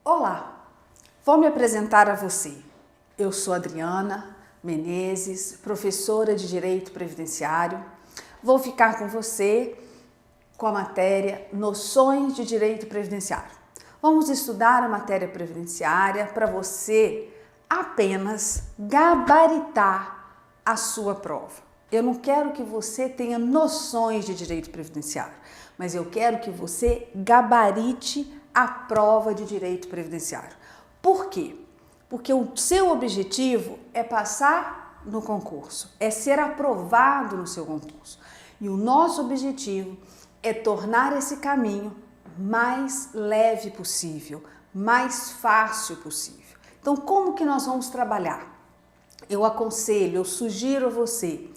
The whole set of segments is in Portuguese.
Olá, vou me apresentar a você. Eu sou Adriana Menezes, professora de Direito Previdenciário. Vou ficar com você com a matéria Noções de Direito Previdenciário. Vamos estudar a matéria previdenciária para você apenas gabaritar a sua prova. Eu não quero que você tenha noções de direito previdenciário, mas eu quero que você gabarite a prova de direito previdenciário. Por quê? Porque o seu objetivo é passar no concurso, é ser aprovado no seu concurso. E o nosso objetivo é tornar esse caminho mais leve possível, mais fácil possível. Então, como que nós vamos trabalhar? Eu aconselho, eu sugiro a você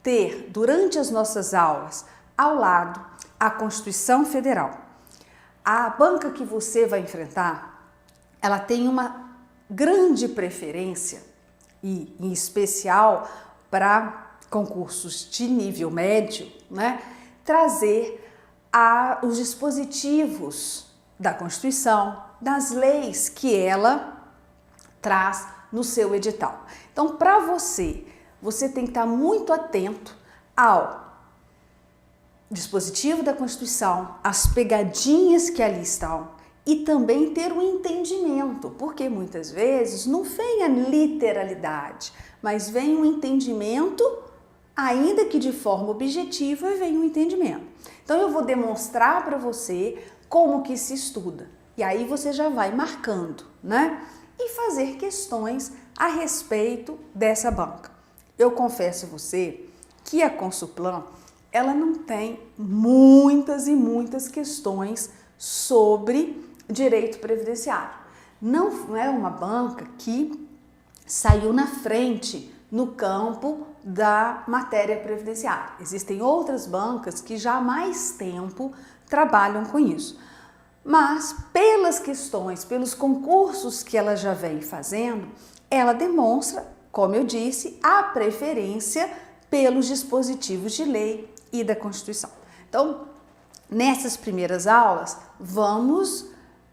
ter, durante as nossas aulas, ao lado, a Constituição Federal. A banca que você vai enfrentar, ela tem uma grande preferência, e em especial para concursos de nível médio, né, trazer os dispositivos da Constituição, das leis que ela traz no seu edital. Então, para você tem que estar muito atento ao dispositivo da Constituição, as pegadinhas que ali estão e também ter um entendimento, porque muitas vezes não vem a literalidade, mas vem um entendimento, ainda que de forma objetiva, vem um entendimento. Então eu vou demonstrar para você como que se estuda e aí você já vai marcando, né? E fazer questões a respeito dessa banca. Eu confesso a você que a Consuplan, ela não tem muitas e muitas questões sobre direito previdenciário. Não é uma banca que saiu na frente no campo da matéria previdenciária. Existem outras bancas que já há mais tempo trabalham com isso. Mas pelas questões, pelos concursos que ela já vem fazendo, ela demonstra, como eu disse, a preferência pelos dispositivos de lei e da Constituição. Então, nessas primeiras aulas, vamos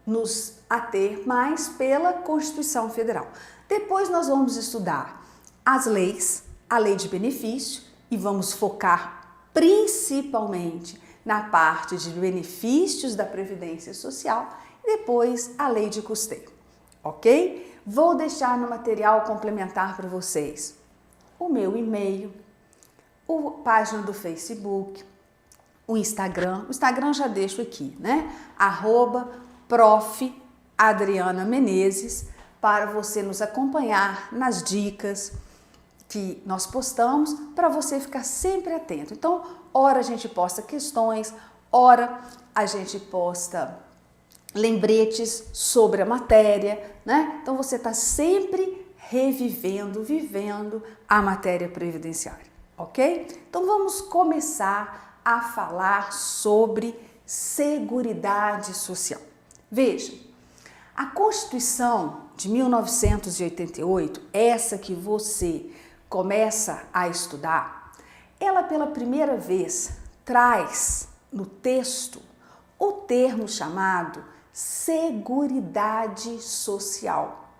nos ater mais pela Constituição Federal. Depois nós vamos estudar as leis, a lei de benefício e vamos focar principalmente na parte de benefícios da Previdência Social e depois a lei de custeio, ok? Vou deixar no material complementar para vocês o meu e-mail, a página do Facebook, o Instagram já deixo aqui, né? @prof. Adriana Menezes, para você nos acompanhar nas dicas que nós postamos, para você ficar sempre atento. Então, ora a gente posta questões, ora a gente posta lembretes sobre a matéria, né? Então, você está sempre revivendo, vivendo a matéria previdenciária, ok? Então, vamos começar a falar sobre Seguridade Social. Veja, a Constituição de 1988, essa que você começa a estudar, ela pela primeira vez traz no texto o termo chamado Seguridade Social.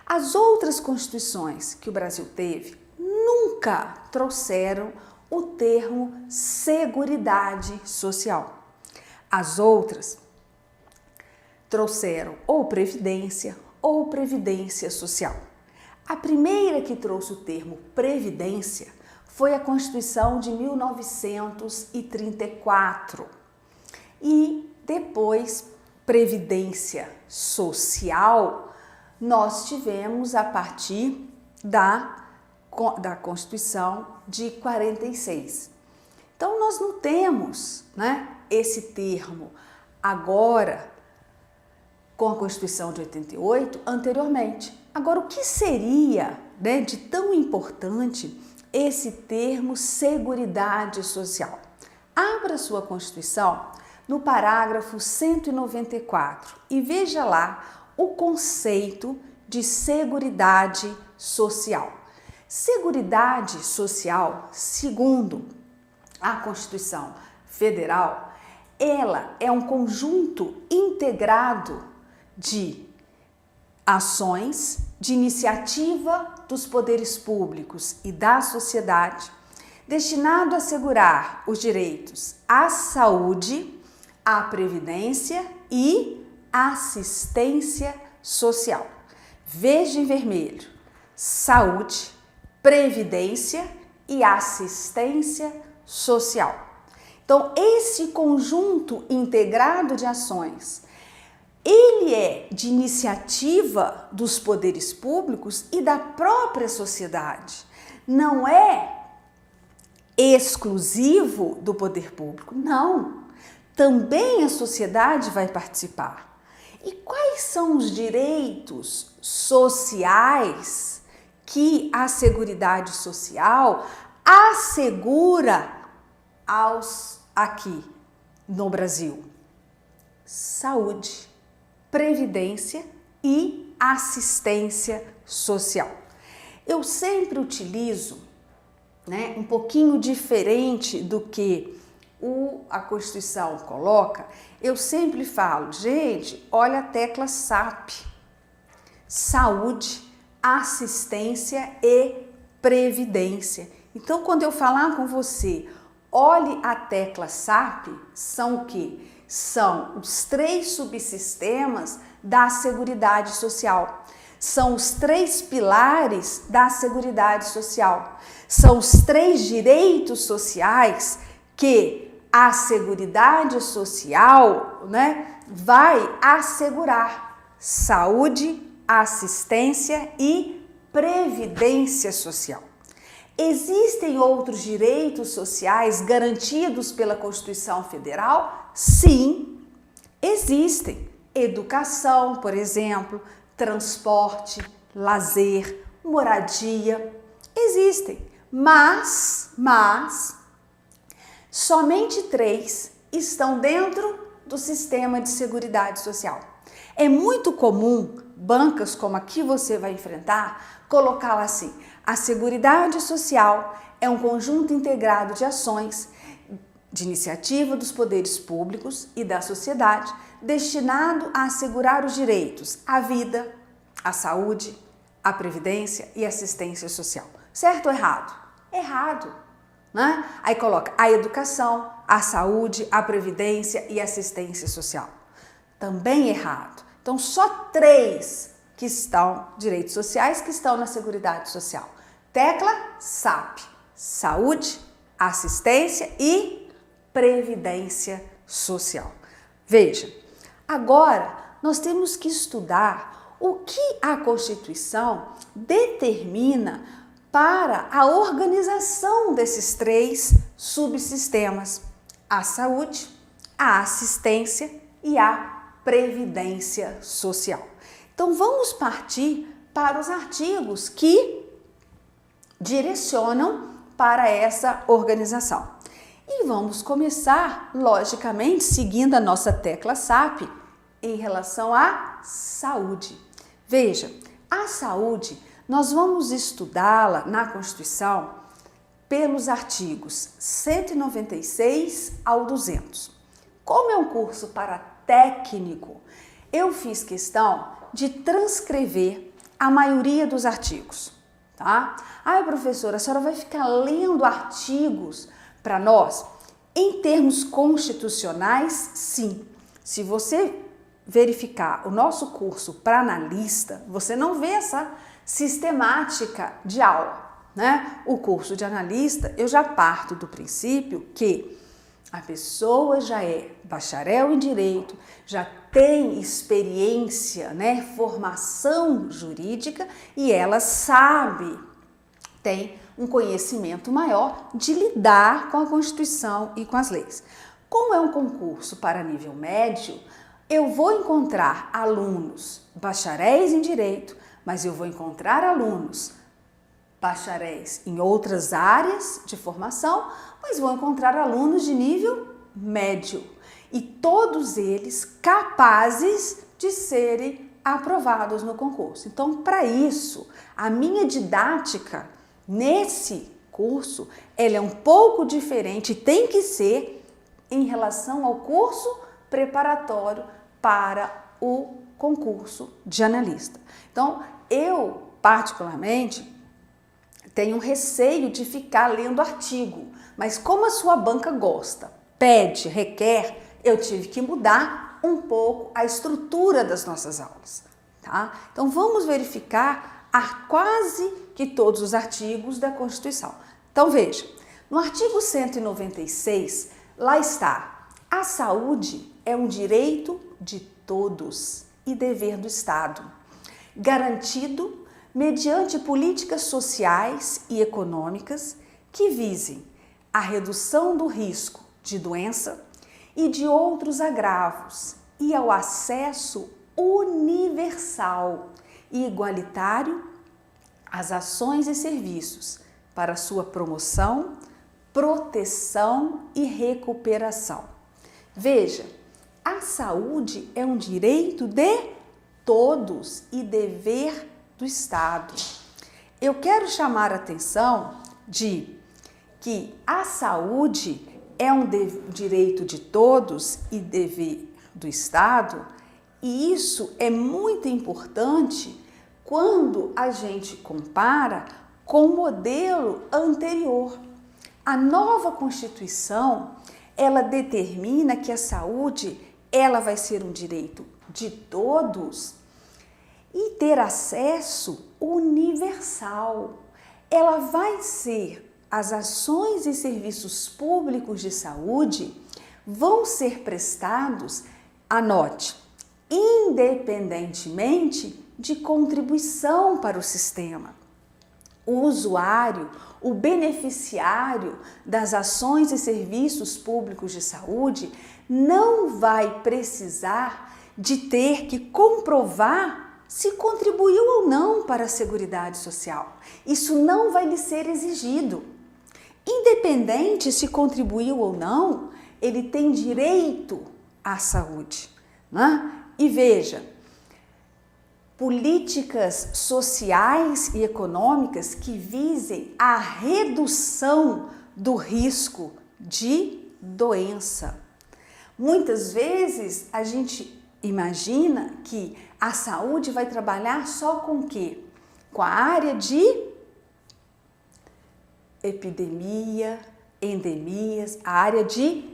As outras constituições que o Brasil teve nunca trouxeram o termo Seguridade Social. As outras trouxeram ou Previdência ou Previdência Social. A primeira que trouxe o termo Previdência foi a Constituição de 1934 e depois Previdência Social nós tivemos a partir da Constituição de 46. Então nós não temos, né, esse termo agora com a Constituição de 88 anteriormente. Agora, o que seria, né, de tão importante esse termo Seguridade Social? Abra sua Constituição no parágrafo 194 e veja lá o conceito de Seguridade Social. Seguridade Social, segundo a Constituição Federal, ela é um conjunto integrado de ações de iniciativa dos poderes públicos e da sociedade, destinado a assegurar os direitos à saúde, à previdência e assistência social. Veja em vermelho: saúde, previdência e assistência social. Então, esse conjunto integrado de ações, ele é de iniciativa dos poderes públicos e da própria sociedade. Não é exclusivo do poder público, não. Também a sociedade vai participar. E quais são os direitos sociais que a Seguridade Social assegura aqui no Brasil? Saúde, previdência e assistência social. Eu sempre utilizo, um pouquinho diferente do que a Constituição coloca, eu sempre falo, gente, olha a tecla SAP, saúde, assistência e previdência. Então, quando eu falar com você, olhe a tecla SAP, são o quê? São os 3 subsistemas da Seguridade Social. São os 3 pilares da Seguridade Social. São os 3 direitos sociais que a Seguridade Social, vai assegurar: saúde, assistência e previdência social. Existem outros direitos sociais garantidos pela Constituição Federal? Sim, existem. Educação, por exemplo, transporte, lazer, moradia, existem. Mas somente 3 estão dentro do sistema de Seguridade Social. É muito comum bancas como a que você vai enfrentar colocá-la assim: a Seguridade Social é um conjunto integrado de ações de iniciativa dos poderes públicos e da sociedade destinado a assegurar os direitos à vida, à saúde, à previdência e assistência social. Certo ou errado? Errado. Aí coloca a educação, a saúde, a previdência e assistência social. Também errado. Então, só 3 direitos sociais que estão na Seguridade Social. Tecla SAP, saúde, assistência e previdência social. Veja, agora nós temos que estudar o que a Constituição determina para a organização desses 3 subsistemas: a saúde, a assistência e a previdência social. Então, vamos partir para os artigos que direcionam para essa organização. E vamos começar, logicamente, seguindo a nossa tecla SAP em relação à saúde. Veja, a saúde, nós vamos estudá-la na Constituição pelos artigos 196 ao 200. Como é um curso para técnico, eu fiz questão de transcrever a maioria dos artigos, tá? Professora, a senhora vai ficar lendo artigos para nós? Em termos constitucionais, sim. Se você verificar o nosso curso para analista, você não vê essa sistemática de aula, O curso de analista, eu já parto do princípio que a pessoa já é bacharel em direito, já tem experiência, formação jurídica, e ela sabe, tem um conhecimento maior de lidar com a Constituição e com as leis. Como é um concurso para nível médio, eu vou encontrar alunos bacharéis em direito, mas eu vou encontrar alunos bacharéis em outras áreas de formação, mas vou encontrar alunos de nível médio, e todos eles capazes de serem aprovados no concurso. Então, para isso, a minha didática nesse curso, ela é um pouco diferente, tem que ser em relação ao curso preparatório para o concurso de analista. Então, eu, particularmente, tenho receio de ficar lendo artigo, mas como a sua banca gosta, pede, requer, eu tive que mudar um pouco a estrutura das nossas aulas, tá? Então, vamos verificar quase que todos os artigos da Constituição. Então, veja, no artigo 196, lá está: a saúde é um direito de todos e dever do Estado, garantido mediante políticas sociais e econômicas que visem a redução do risco de doença e de outros agravos e ao acesso universal e igualitário às ações e serviços para sua promoção, proteção e recuperação. Veja, a saúde é um direito de todos e dever do Estado. Eu quero chamar a atenção de que a saúde é um direito de todos e dever do Estado, e isso é muito importante quando a gente compara com o modelo anterior. A nova Constituição, ela determina que a saúde, ela vai ser um direito de todos e ter acesso universal. Ela vai ser, as ações e serviços públicos de saúde vão ser prestados, anote, independentemente de contribuição para o sistema. O usuário, o beneficiário das ações e serviços públicos de saúde não vai precisar de ter que comprovar se contribuiu ou não para a Seguridade Social. Isso não vai lhe ser exigido. Independente se contribuiu ou não, ele tem direito à saúde, né? E veja, políticas sociais e econômicas que visem a redução do risco de doença. Muitas vezes a gente imagina que a saúde vai trabalhar só com o quê? Com a área de epidemia, endemias, a área de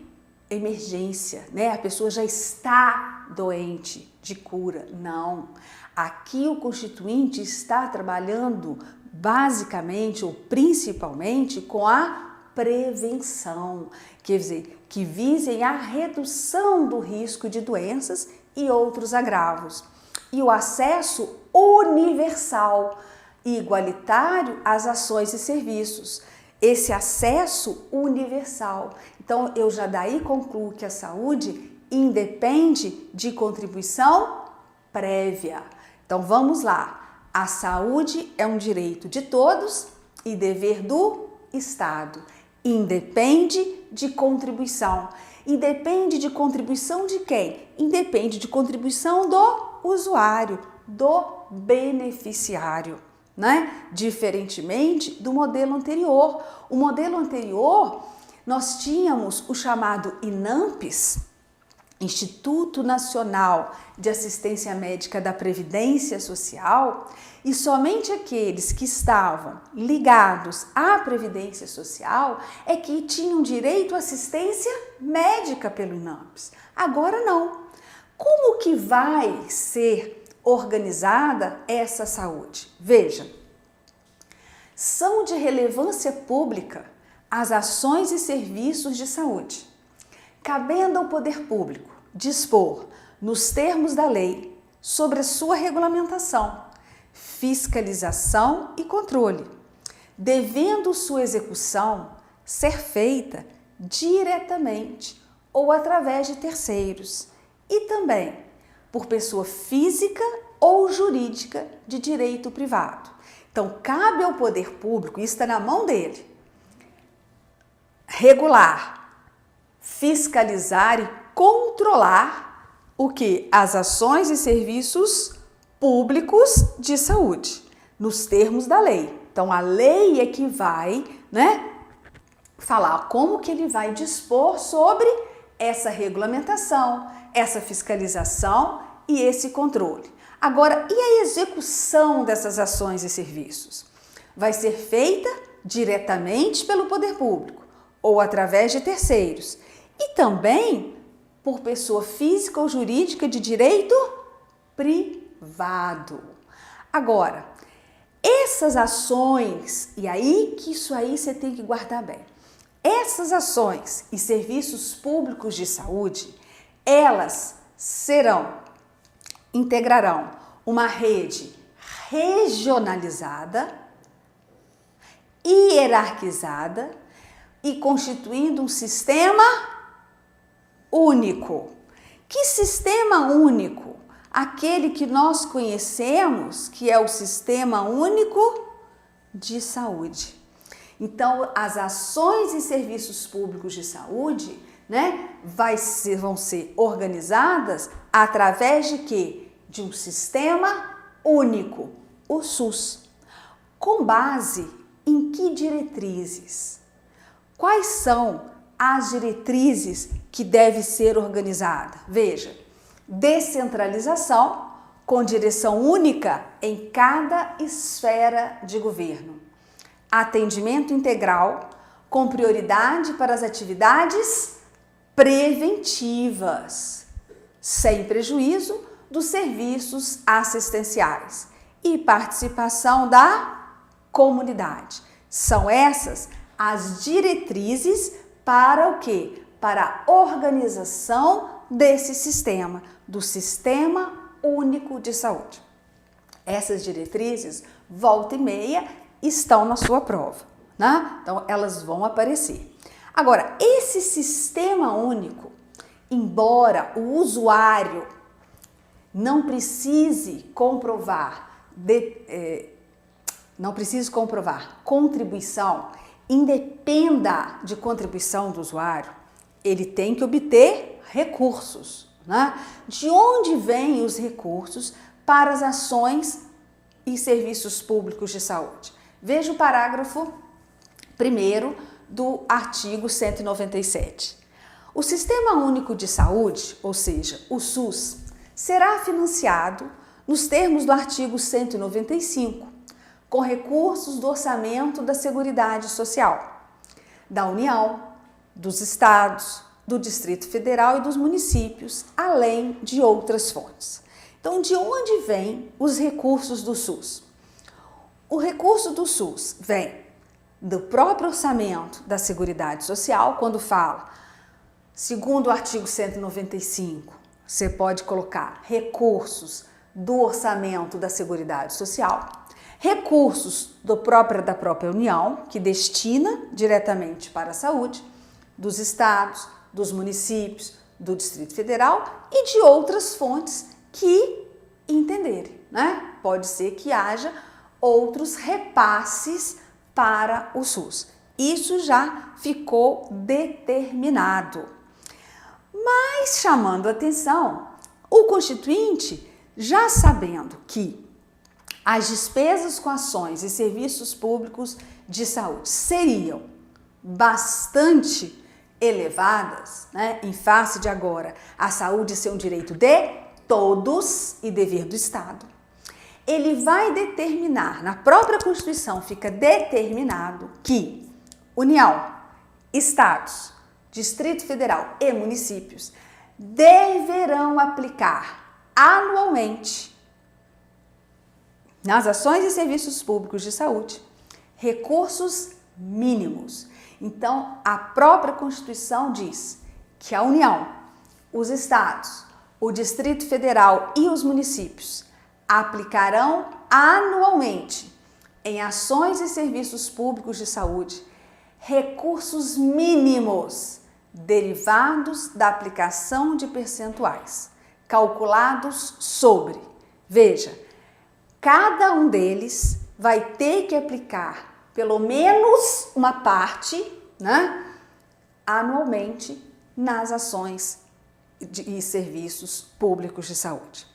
emergência, né? A pessoa já está doente, de cura. Não. Aqui o Constituinte está trabalhando basicamente ou principalmente com a prevenção, quer dizer, que visem a redução do risco de doenças e outros agravos. E o acesso universal e igualitário às ações e serviços. Esse acesso universal. Então, eu já daí concluo que a saúde independe de contribuição prévia. Então, vamos lá. A saúde é um direito de todos e dever do Estado. Independe de contribuição. Independe de contribuição de quem? Independe de contribuição do usuário, do beneficiário, né? Diferentemente do modelo anterior. O modelo anterior, nós tínhamos o chamado INAMPS, Instituto Nacional de Assistência Médica da Previdência Social, e somente aqueles que estavam ligados à Previdência Social é que tinham direito à assistência médica pelo INAMPS. Agora não. Como que vai ser organizada essa saúde? Veja, são de relevância pública as ações e serviços de saúde, cabendo ao poder público dispor, nos termos da lei, sobre a sua regulamentação, fiscalização e controle, devendo sua execução ser feita diretamente ou através de terceiros e também por pessoa física ou jurídica de direito privado. Então, cabe ao poder público, isso está na mão dele, regular, fiscalizar e controlar o que? As ações e serviços públicos de saúde, nos termos da lei. Então, a lei é que vai, né, falar como que ele vai dispor sobre essa regulamentação, essa fiscalização e esse controle. Agora, e a execução dessas ações e serviços? Vai ser feita diretamente pelo poder público ou através de terceiros e também por pessoa física ou jurídica de direito privado. Agora, essas ações, e aí que isso aí você tem que guardar bem, essas ações e serviços públicos de saúde, elas integrarão uma rede regionalizada, hierarquizada e constituindo um sistema único. Que sistema único? Aquele que nós conhecemos, que é o Sistema Único de Saúde. Então, as ações e serviços públicos de saúde, vão ser organizadas através de quê? De um sistema único, o SUS. Com base em que diretrizes? Quais são as diretrizes que deve ser organizada? Veja, descentralização com direção única em cada esfera de governo. Atendimento integral com prioridade para as atividades preventivas, sem prejuízo dos serviços assistenciais e participação da comunidade. São essas as diretrizes para o quê? Para a organização desse sistema, do Sistema Único de Saúde. Essas diretrizes, volta e meia, estão na sua prova, né? Então, elas vão aparecer. Agora, esse Sistema Único, embora o usuário não precise comprovar contribuição, independa de contribuição do usuário, ele tem que obter recursos, né? De onde vêm os recursos para as ações e serviços públicos de saúde? Veja o parágrafo 1º do artigo 197. O Sistema Único de Saúde, ou seja, o SUS, será financiado nos termos do artigo 195, com recursos do orçamento da Seguridade Social, da União, dos estados, do Distrito Federal e dos municípios, além de outras fontes. Então, de onde vêm os recursos do SUS? O recurso do SUS vem do próprio orçamento da Seguridade Social, quando fala, segundo o artigo 195, você pode colocar recursos do orçamento da Seguridade Social, recursos da própria União, que destina diretamente para a saúde, dos estados, dos municípios, do Distrito Federal e de outras fontes que entenderem, né? Pode ser que haja outros repasses para o SUS. Isso já ficou determinado. Mas chamando a atenção, o Constituinte, já sabendo que as despesas com ações e serviços públicos de saúde seriam bastante elevadas, né, em face de agora a saúde ser um direito de todos e dever do Estado, ele vai determinar, na própria Constituição fica determinado que União, Estados, Distrito Federal e municípios deverão aplicar anualmente nas ações e serviços públicos de saúde recursos mínimos. Então, a própria Constituição diz que a União, os estados, o Distrito Federal e os municípios aplicarão anualmente em ações e serviços públicos de saúde recursos mínimos derivados da aplicação de percentuais, calculados sobre, veja, cada um deles vai ter que aplicar pelo menos uma parte, né, anualmente nas ações e serviços públicos de saúde.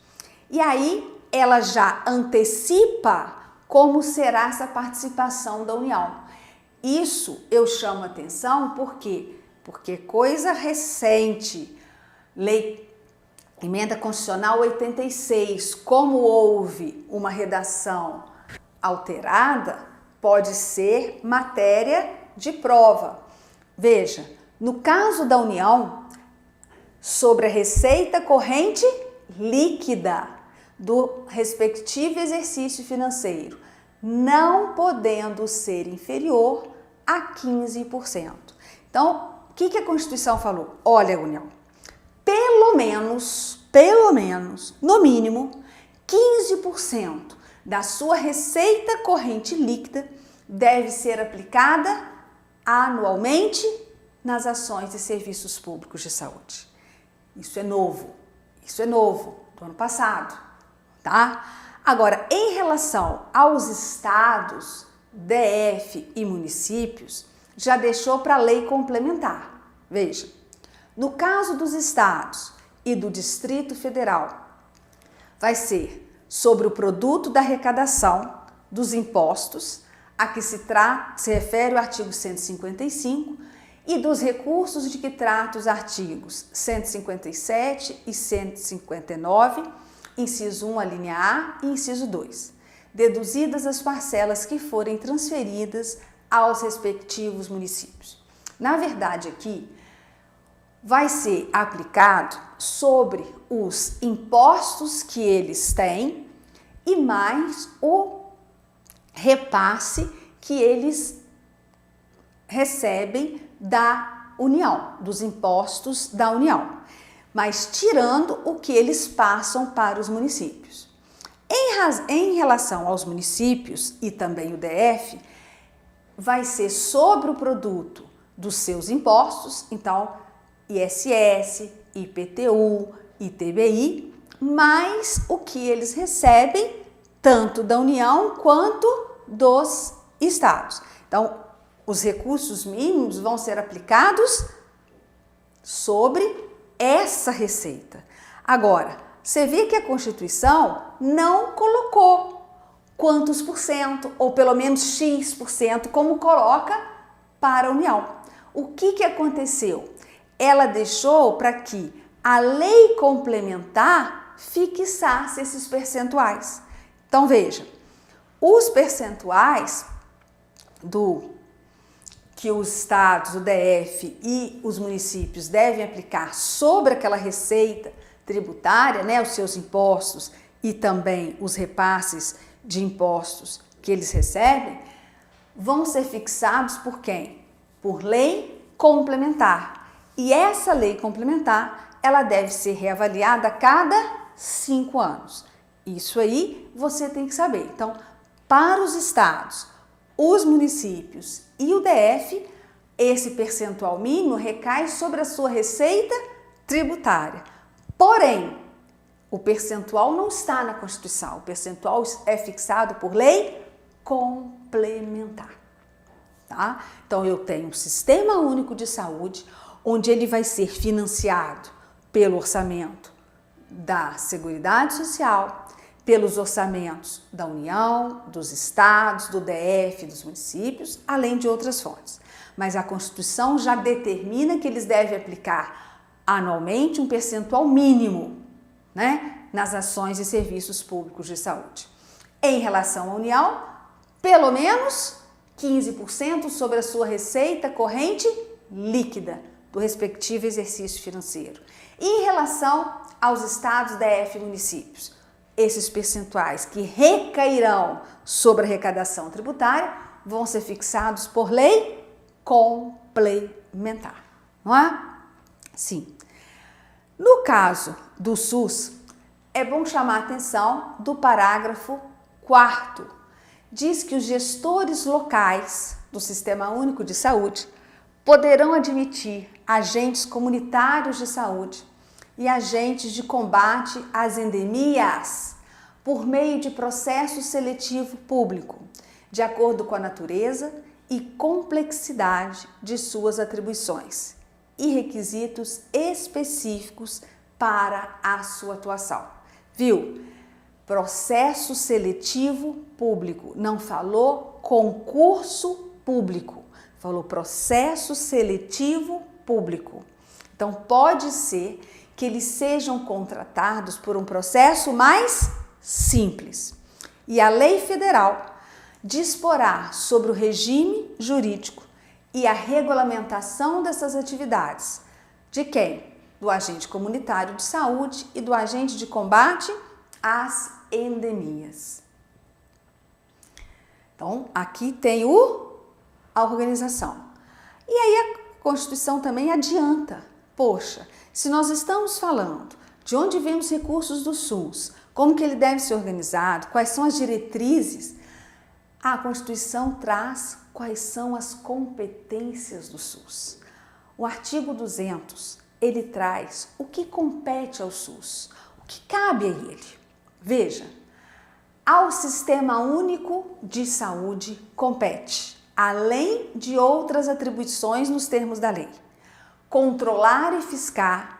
E aí ela já antecipa como será essa participação da União. Isso eu chamo atenção porque coisa recente, lei Emenda Constitucional 86, como houve uma redação alterada, pode ser matéria de prova. Veja, no caso da União, sobre a receita corrente líquida do respectivo exercício financeiro, não podendo ser inferior a 15%. Então, o que a Constituição falou? Olha, União, pelo menos, no mínimo, 15% da sua receita corrente líquida deve ser aplicada anualmente nas ações e serviços públicos de saúde. Isso é novo do ano passado, tá? Agora, em relação aos estados, DF e municípios, já deixou para a lei complementar. Veja, no caso dos estados e do Distrito Federal, vai ser sobre o produto da arrecadação dos impostos a que se refere o artigo 155 e dos recursos de que trata os artigos 157 e 159, inciso 1, a linha A e inciso 2, deduzidas as parcelas que forem transferidas aos respectivos municípios. Na verdade, aqui vai ser aplicado sobre os impostos que eles têm e mais o repasse que eles recebem da União, dos impostos da União, mas tirando o que eles passam para os municípios. Em relação aos municípios e também o DF, vai ser sobre o produto dos seus impostos, então ISS, IPTU, ITBI, mais o que eles recebem tanto da União quanto dos estados. Então, os recursos mínimos vão ser aplicados sobre essa receita. Agora, você vê que a Constituição não colocou quantos por cento, ou pelo menos X%, como coloca para a União. O que aconteceu? Ela deixou para que a lei complementar fixasse esses percentuais. Então, veja, os percentuais que os estados, o DF e os municípios devem aplicar sobre aquela receita tributária, né, os seus impostos e também os repasses de impostos que eles recebem, vão ser fixados por quem? Por lei complementar. E essa lei complementar, ela deve ser reavaliada a cada 5 anos. Isso aí você tem que saber. Então, para os estados, os municípios e o DF, esse percentual mínimo recai sobre a sua receita tributária. Porém, o percentual não está na Constituição, o percentual é fixado por lei complementar, tá? Então, eu tenho um Sistema Único de Saúde, onde ele vai ser financiado pelo orçamento da Seguridade Social, pelos orçamentos da União, dos estados, do DF, dos municípios, além de outras fontes. Mas a Constituição já determina que eles devem aplicar anualmente um percentual mínimo, né, nas ações e serviços públicos de saúde. Em relação à União, pelo menos 15% sobre a sua receita corrente líquida do respectivo exercício financeiro. E em relação aos estados, DF e municípios, esses percentuais que recairão sobre a arrecadação tributária vão ser fixados por lei complementar, não é? Sim. No caso do SUS, é bom chamar a atenção do parágrafo 4º. Diz que os gestores locais do Sistema Único de Saúde poderão admitir agentes comunitários de saúde e agentes de combate às endemias por meio de processo seletivo público, de acordo com a natureza e complexidade de suas atribuições e requisitos específicos para a sua atuação. Viu? Processo seletivo público, não falou concurso público, falou processo seletivo público. Então, pode ser que eles sejam contratados por um processo mais simples. E a lei federal disporá sobre o regime jurídico e a regulamentação dessas atividades. De quem? Do agente comunitário de saúde e do agente de combate às endemias. Então, aqui tem a organização. E aí a Constituição também adianta. Poxa, se nós estamos falando de onde vêm os recursos do SUS, como que ele deve ser organizado, quais são as diretrizes, a Constituição traz quais são as competências do SUS. O artigo 200, ele traz o que compete ao SUS, o que cabe a ele. Veja, ao Sistema Único de Saúde compete, além de outras atribuições nos termos da lei, controlar e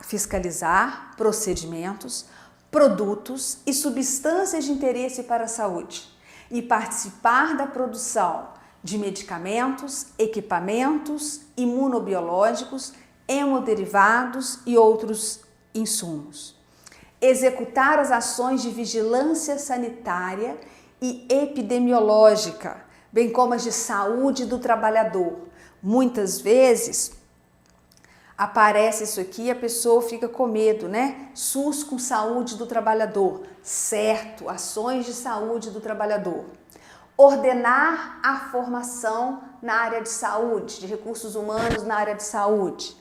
fiscalizar procedimentos, produtos e substâncias de interesse para a saúde e participar da produção de medicamentos, equipamentos imunobiológicos, hemoderivados e outros insumos. Executar as ações de vigilância sanitária e epidemiológica, bem como as de saúde do trabalhador. Muitas vezes aparece isso aqui e a pessoa fica com medo, né? SUS com saúde do trabalhador. Certo, ações de saúde do trabalhador. Ordenar a formação na área de saúde, de recursos humanos na área de saúde.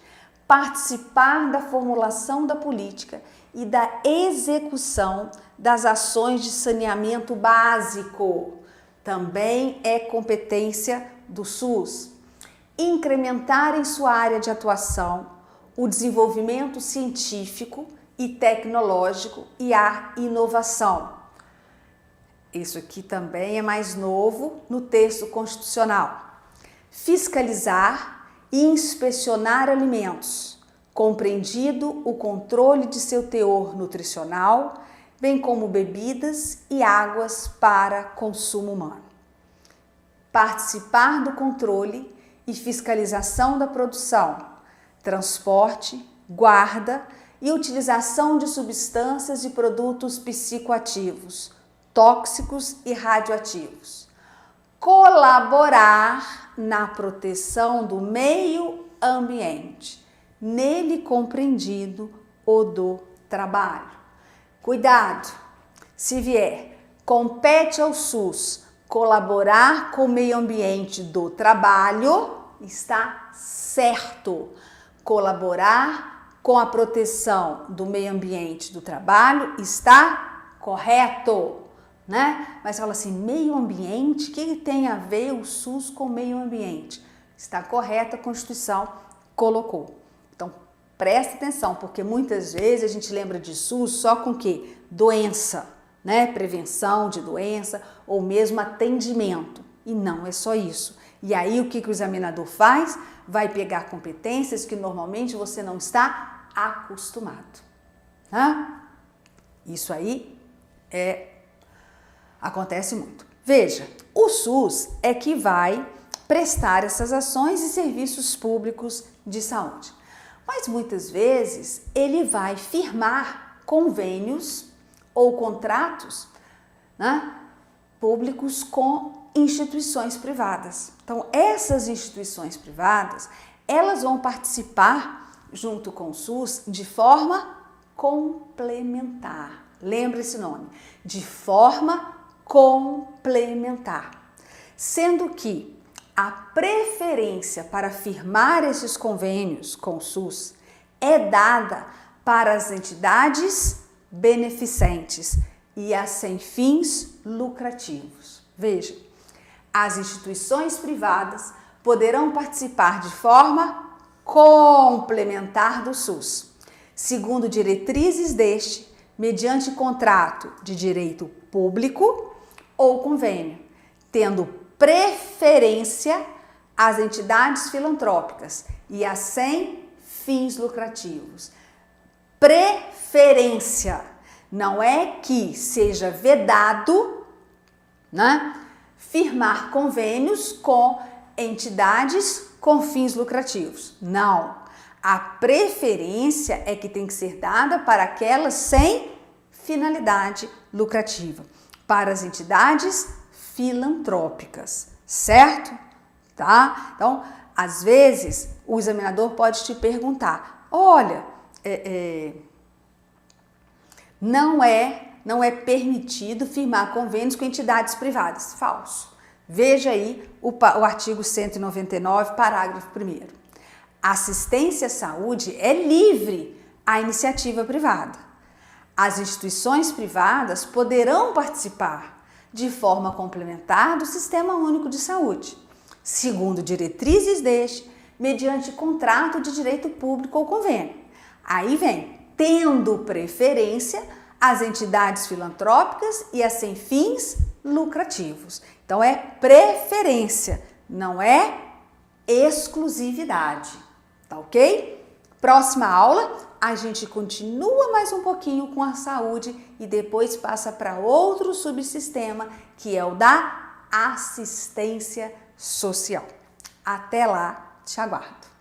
Participar da formulação da política e da execução das ações de saneamento básico. Também é competência do SUS. Incrementar em sua área de atuação o desenvolvimento científico e tecnológico e a inovação. Isso aqui também é mais novo no texto constitucional. Fiscalizar e inspecionar alimentos, compreendido o controle de seu teor nutricional, bem como bebidas e águas para consumo humano. Participar do controle e fiscalização da produção, transporte, guarda e utilização de substâncias e produtos psicoativos, tóxicos e radioativos. Colaborar na proteção do meio ambiente, nele compreendido o do trabalho. Cuidado, se vier, compete ao SUS colaborar com o meio ambiente do trabalho, está certo. Colaborar com a proteção do meio ambiente do trabalho está correto, né? Mas fala assim, meio ambiente, o que tem a ver o SUS com o meio ambiente? Está correto, a Constituição colocou. Então, presta atenção, porque muitas vezes a gente lembra de SUS só com o quê? Doença, né? Prevenção de doença ou mesmo atendimento. E não é só isso. E aí o que o examinador faz? Vai pegar competências que normalmente você não está acostumado. Tá? Isso aí acontece muito. Veja, o SUS é que vai prestar essas ações e serviços públicos de saúde. Mas muitas vezes ele vai firmar convênios ou contratos, né, públicos com instituições privadas. Então, essas instituições privadas, elas vão participar junto com o SUS de forma complementar. Lembra esse nome? De forma complementar. Sendo que a preferência para firmar esses convênios com o SUS é dada para as entidades beneficentes e as sem fins lucrativos. Veja, as instituições privadas poderão participar de forma complementar do SUS, segundo diretrizes deste, mediante contrato de direito público ou convênio, tendo preferência às entidades filantrópicas e às sem fins lucrativos. Preferência, não é que seja vedado, né, firmar convênios com entidades com fins lucrativos. Não. A preferência é que tem que ser dada para aquelas sem finalidade lucrativa, para as entidades filantrópicas, certo? Tá? Então, às vezes, o examinador pode te perguntar, olha, não é permitido firmar convênios com entidades privadas. Falso. Veja aí o artigo 199, parágrafo 1º. Assistência à saúde é livre à iniciativa privada. As instituições privadas poderão participar de forma complementar do Sistema Único de Saúde, segundo diretrizes deste, mediante contrato de direito público ou convênio. Aí vem, tendo preferência as entidades filantrópicas e as sem fins lucrativos. Então é preferência, não é exclusividade, tá ok? Próxima aula, a gente continua mais um pouquinho com a saúde e depois passa para outro subsistema, que é o da assistência social. Até lá, te aguardo.